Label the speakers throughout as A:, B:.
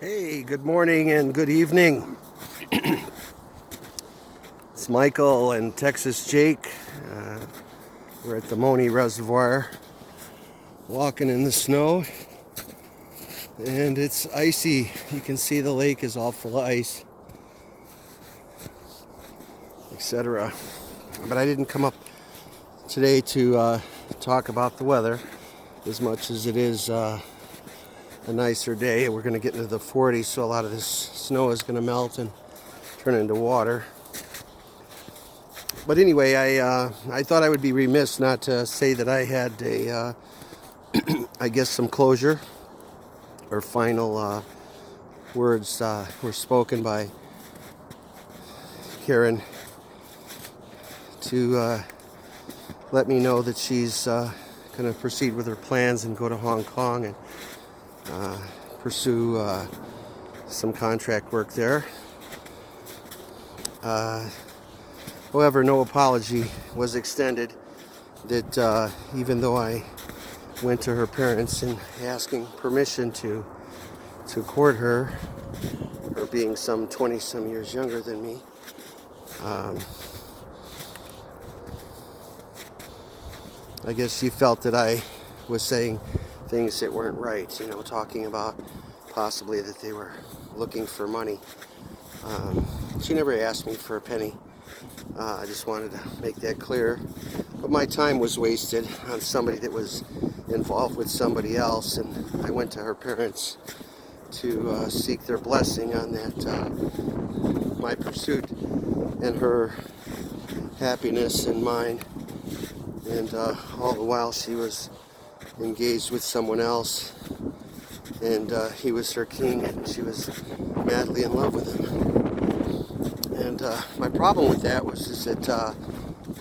A: Hey, good morning and good evening. It's Michael and Texas Jake. We're at the Moni Reservoir, walking in the snow, and it's icy. You can see the lake is all full of ice, etc. But I didn't come up today to talk about the weather as much as it is a nicer day. We're going to get into the 40s, so a lot of this snow is going to melt and turn into water. But anyway, I thought I would be remiss not to say that I had I guess some closure or final words were spoken by Karen to let me know that she's going to proceed with her plans and go to Hong Kong and pursue some contract work there. However, no apology was extended that even though I went to her parents and asking permission to court her being some 20-some years younger than me, I guess she felt that I was saying things that weren't right, talking about possibly that they were looking for money. She never asked me for a penny. I just wanted to make that clear. But my time was wasted on somebody that was involved with somebody else, and I went to her parents to seek their blessing on that, my pursuit and her happiness and mine. And all the while she was engaged with someone else, and he was her king, and she was madly in love with him. And my problem with that was that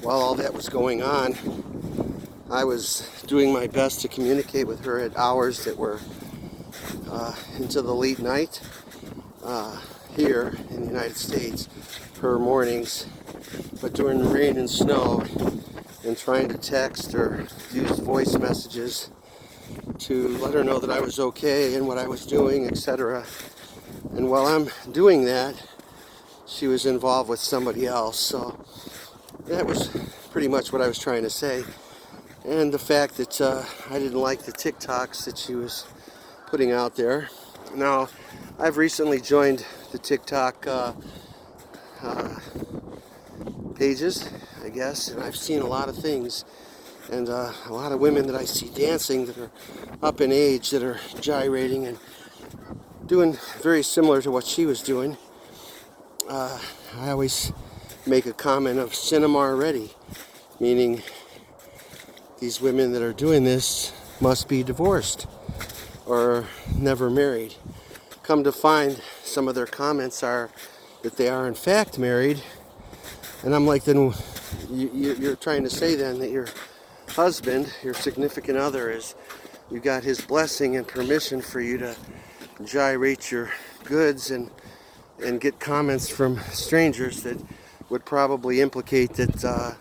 A: while all that was going on, I was doing my best to communicate with her at hours that were into the late night here in the United States, her mornings, but during the rain and snow, and trying to text or use voice messages to let her know that I was okay and what I was doing, etc. And while I'm doing that, she was involved with somebody else. So that was pretty much what I was trying to say. And the fact that I didn't like the TikToks that she was putting out there. Now, I've recently joined the TikTok pages, I guess, and I've seen a lot of things. And a lot of women that I see dancing that are up in age, that are gyrating and doing very similar to what she was doing. I always make a comment of cinema already, meaning these women that are doing this must be divorced or never married. Come to find, some of their comments are that they are in fact married, and I'm like, then you're trying to say then that your husband, your significant other, you got his blessing and permission for you to gyrate your goods and get comments from strangers that would probably implicate that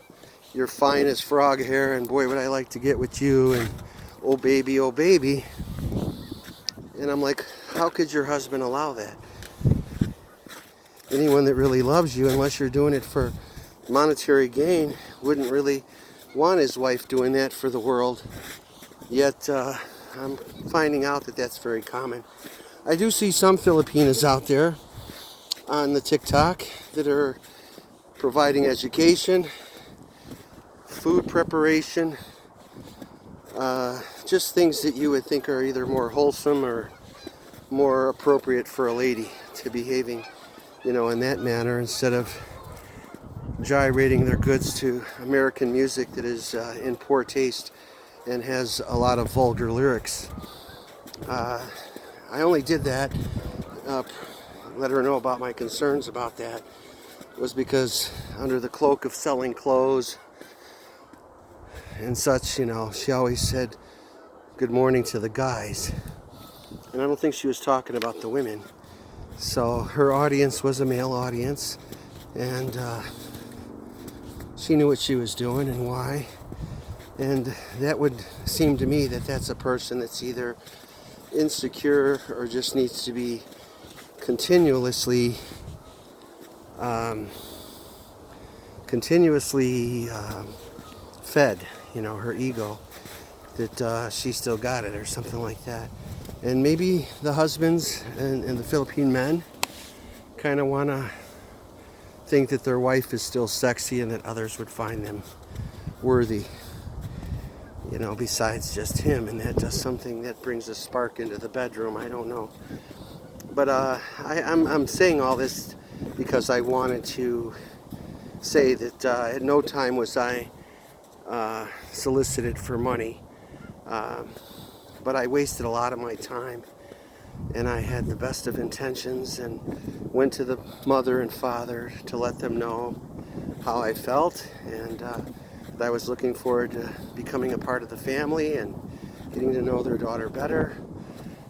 A: you're fine as frog hair and boy would I like to get with you and oh baby, oh baby. And I'm like, how could your husband allow that? Anyone that really loves you, unless you're doing it for monetary gain, wouldn't really want his wife doing that for the world. Yet I'm finding out that that's very common. I do see some Filipinas out there on the TikTok that are providing education, food preparation, just things that you would think are either more wholesome or more appropriate for a lady to behaving, in that manner, instead of gyrating their goods to American music that is in poor taste and has a lot of vulgar lyrics. I only did that, let her know about my concerns about that, was because under the cloak of selling clothes and such, she always said good morning to the guys. And I don't think she was talking about the women. So her audience was a male audience, and she knew what she was doing and why. And that would seem to me that that's a person that's either insecure or just needs to be continuously fed, her ego, that she still got it or something like that. And maybe the husbands and the Philippine men kind of want to think that their wife is still sexy and that others would find them worthy, besides just him, and that does something that brings a spark into the bedroom. I don't know. But I'm saying all this because I wanted to say that at no time was I solicited for money. But I wasted a lot of my time, and I had the best of intentions and went to the mother and father to let them know how I felt, and that I was looking forward to becoming a part of the family and getting to know their daughter better,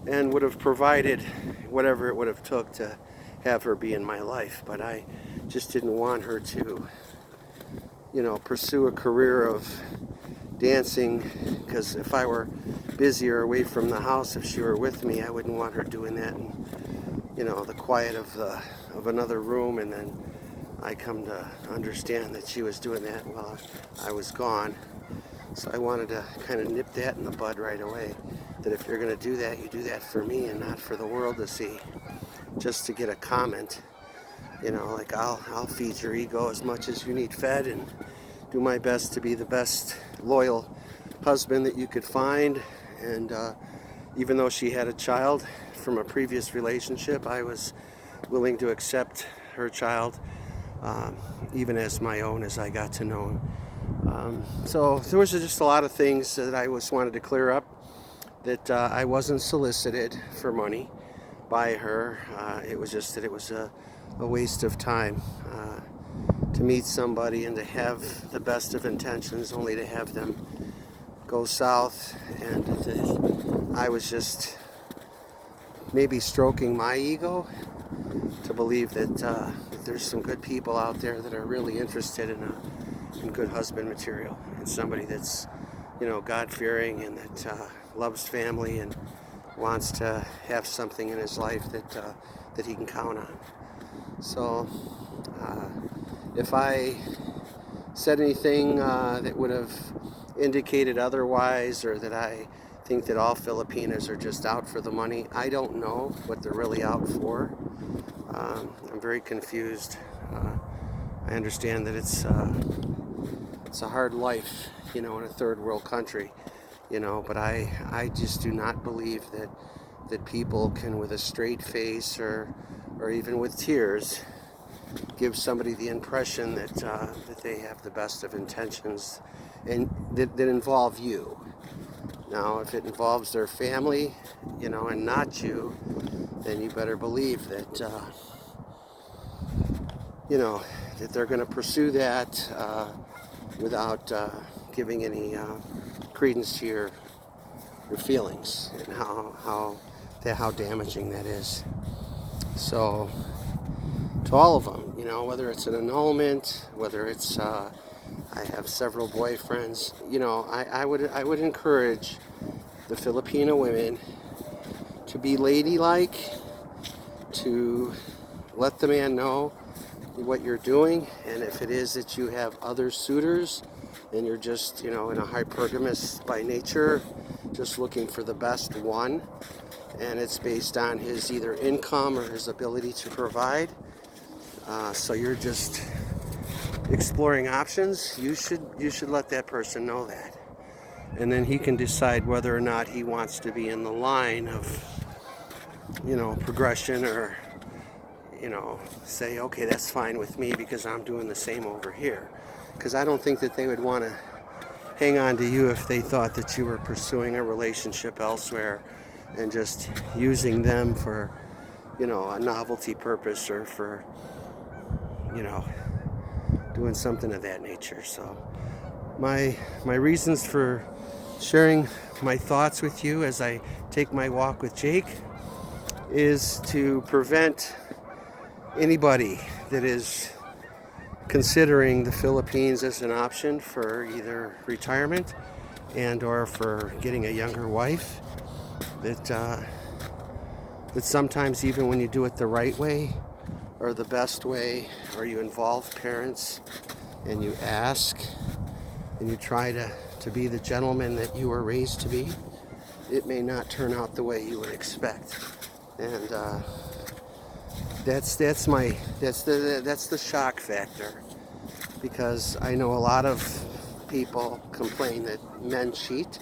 A: and would have provided whatever it would have took to have her be in my life. But I just didn't want her to, pursue a career of dancing, because if I were busy or away from the house, if she were with me, I wouldn't want her doing that in, the quiet of another room, and then I come to understand that she was doing that while I was gone. So I wanted to kind of nip that in the bud right away, that if you're going to do that, you do that for me and not for the world to see, just to get a comment. Like I'll feed your ego as much as you need fed, and do my best to be the best loyal husband that you could find. And even though she had a child from a previous relationship, I was willing to accept her child, even as my own, as I got to know him. So there was just a lot of things that I wanted to clear up, that I wasn't solicited for money by her. It was just that it was a waste of time to meet somebody and to have the best of intentions, only to have them go south, and that I was just maybe stroking my ego to believe that there's some good people out there that are really interested in good husband material, and somebody that's God-fearing, and that loves family and wants to have something in his life that he can count on. So if I said anything that would have indicated otherwise, or that I think that all Filipinas are just out for the money, I don't know what they're really out for. I'm very confused. I understand that it's a hard life, in a third world country, but I just do not believe that people can, with a straight face or even with tears, give somebody the impression that they have the best of intentions, and that involve you. Now, if it involves their family, and not you, then you better believe that that they're going to pursue that without giving any credence to your feelings, and how damaging that is. So, to all of them, whether it's an annulment, whether it's I have several boyfriends, I would encourage the Filipino women to be ladylike, to let the man know what you're doing, and if it is that you have other suitors and you're just, in a hypergamous by nature, just looking for the best one, and it's based on his either income or his ability to provide, so you're just exploring options, you should let that person know that, and then he can decide whether or not he wants to be in the line of progression, or say, okay, that's fine with me because I'm doing the same over here. Because I don't think that they would want to hang on to you if they thought that you were pursuing a relationship elsewhere and just using them for a novelty purpose, or for doing something of that nature. So my reasons for sharing my thoughts with you as I take my walk with Jake is to prevent anybody that is considering the Philippines as an option for either retirement and or for getting a younger wife, that that sometimes even when you do it the right way or the best way, or you involve parents and you ask and you try to be the gentleman that you were raised to be, it may not turn out the way you would expect. And that's the shock factor, because I know a lot of people complain that men cheat,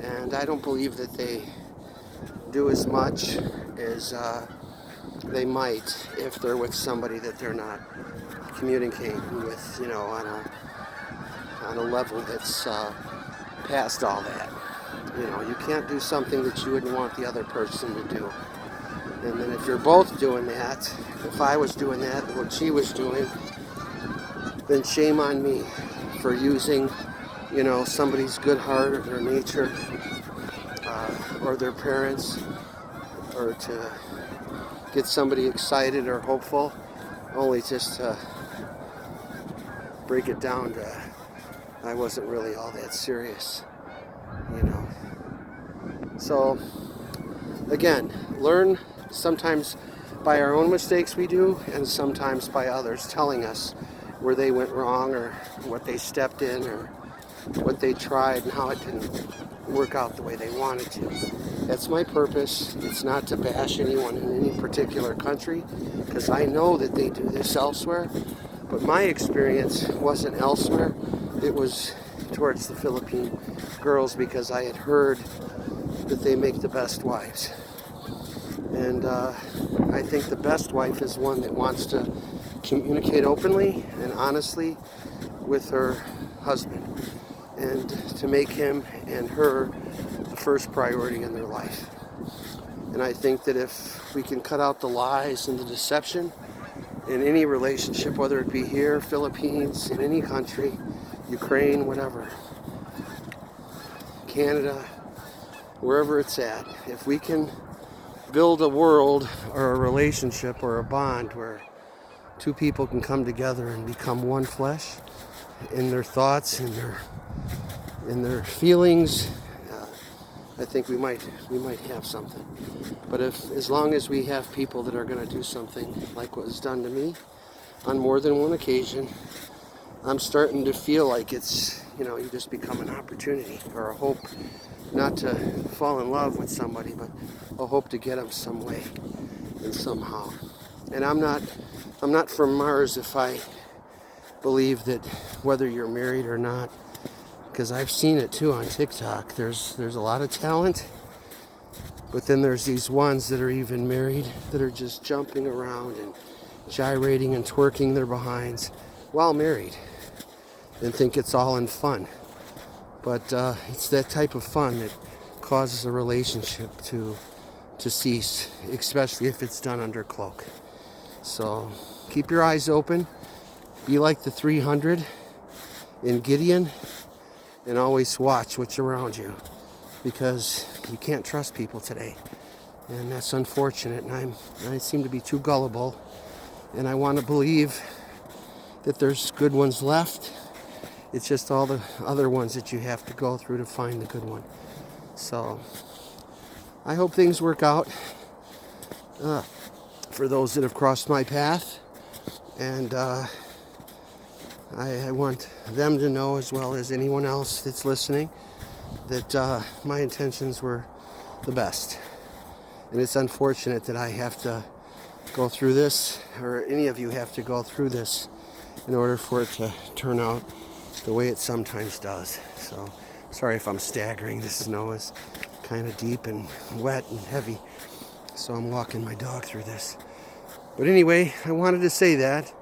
A: and I don't believe that they do as much as they might if they're with somebody that they're not communicating with, on a level that's past all that. You can't do something that you wouldn't want the other person to do. And then if you're both doing that, if I was doing that, what she was doing, then shame on me for using, somebody's good heart or their nature or their parents, or to get somebody excited or hopeful, only just to break it down to I wasn't really all that serious, So, again, learn sometimes by our own mistakes we do, and sometimes by others telling us where they went wrong, or what they stepped in, or what they tried and how it didn't work out the way they wanted to. That's my purpose. It's not to bash anyone in any particular country, because I know that they do this elsewhere, but my experience wasn't elsewhere. It was towards the Philippine girls, because I had heard that they make the best wives. And I think the best wife is one that wants to communicate openly and honestly with her husband, and to make him and her the first priority in their life. And I think that if we can cut out the lies and the deception in any relationship, whether it be here, Philippines, in any country, Ukraine, whatever, Canada, wherever it's at, if we can build a world or a relationship or a bond where two people can come together and become one flesh in their thoughts and their feelings, I think we might have something. But as long as we have people that are going to do something like what was done to me on more than one occasion, I'm starting to feel like it's, you just become an opportunity or a hope, not to fall in love with somebody, but a hope to get them some way and somehow. And I'm not from Mars if I believe that whether you're married or not, because I've seen it too on TikTok. There's a lot of talent, but then there's these ones that are even married that are just jumping around and gyrating and twerking their behinds while married, and think it's all in fun. But it's that type of fun that causes a relationship to cease, especially if it's done under cloak. So keep your eyes open. Be like the 300 in Gideon, and always watch what's around you, because you can't trust people today. And that's unfortunate, and I seem to be too gullible, and I want to believe that there's good ones left. It's just all the other ones that you have to go through to find the good one. So I hope things work out for those that have crossed my path, and I want them to know, as well as anyone else that's listening, that my intentions were the best. And it's unfortunate that I have to go through this, or any of you have to go through this, in order for it to turn out the way it sometimes does. So sorry if I'm staggering. The snow is kind of deep and wet and heavy, so I'm walking my dog through this. But anyway, I wanted to say that.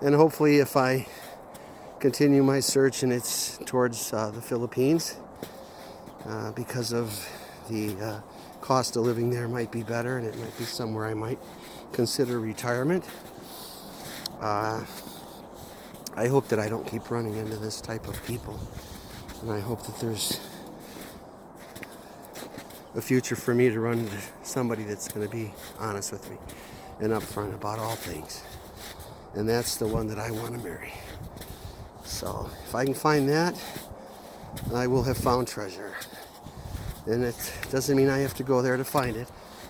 A: And hopefully, if I continue my search and it's towards the Philippines, because of the cost of living there might be better, and it might be somewhere I might consider retirement. I hope that I don't keep running into this type of people, and I hope that there's a future for me to run into somebody that's going to be honest with me and upfront about all things. And that's the one that I want to marry. So if I can find that, I will have found treasure. And it doesn't mean I have to go there to find it.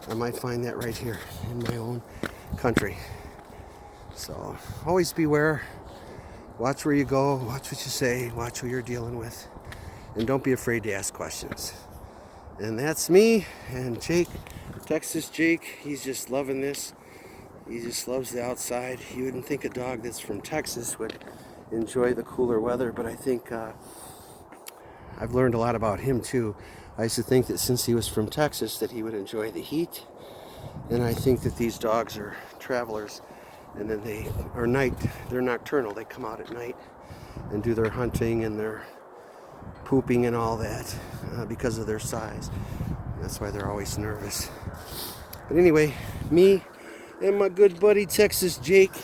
A: I might find that right here in my own country. So always beware. Watch where you go, watch what you say, watch who you're dealing with, and don't be afraid to ask questions. And that's me and Jake, Texas Jake. He's just loving this. He just loves the outside. You wouldn't think a dog that's from Texas would enjoy the cooler weather, but I think I've learned a lot about him too. I used to think that since he was from Texas that he would enjoy the heat, and I think that these dogs are travelers, and then they're nocturnal. They come out at night and do their hunting and their pooping and all that because of their size. That's why they're always nervous. But anyway, me and my good buddy Texas Jake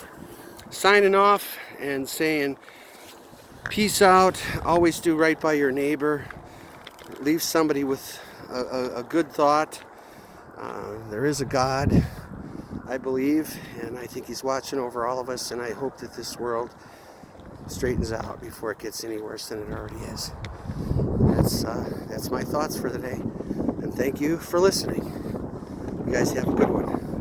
A: signing off and saying peace out. Always do right by your neighbor. Leave somebody with a good thought. There is a God, I believe, and I think he's watching over all of us, and I hope that this world straightens out before it gets any worse than it already is. That's my thoughts for the day, and thank you for listening. You guys have a good one.